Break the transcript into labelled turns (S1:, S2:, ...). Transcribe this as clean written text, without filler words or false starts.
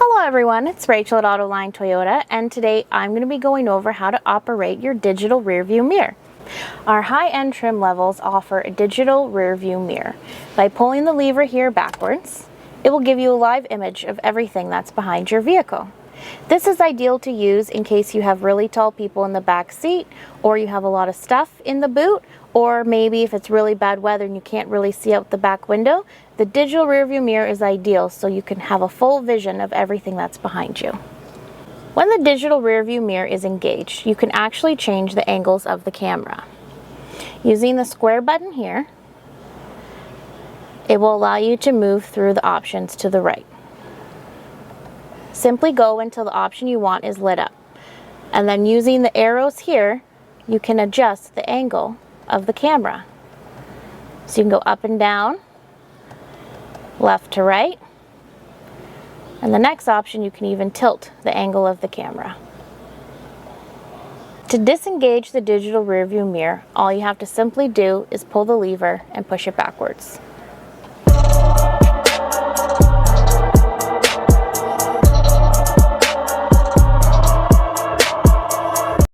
S1: Hello everyone, it's Rachel at Autoline Toyota, and today I'm going to be going over how to operate your digital rear view mirror. Our high-end trim levels offer a digital rear view mirror. By pulling the lever here backwards, it will give you a live image of everything that's behind your vehicle. This is ideal to use in case you have really tall people in the back seat, or you have a lot of stuff in the boot, or maybe if it's really bad weather and you can't really see out the back window. The digital rear view mirror is ideal so you can have a full vision of everything that's behind you. When the digital rear view mirror is engaged, you can actually change the angles of the camera. Using the square button here, it will allow you to move through the options to the right. Simply go until the option you want is lit up. And then using the arrows here, you can adjust the angle of the camera. So you can go up and down, left to right, and the next option you can even tilt the angle of the camera. To disengage the digital rear view mirror, all you have to simply do is pull the lever and push it backwards.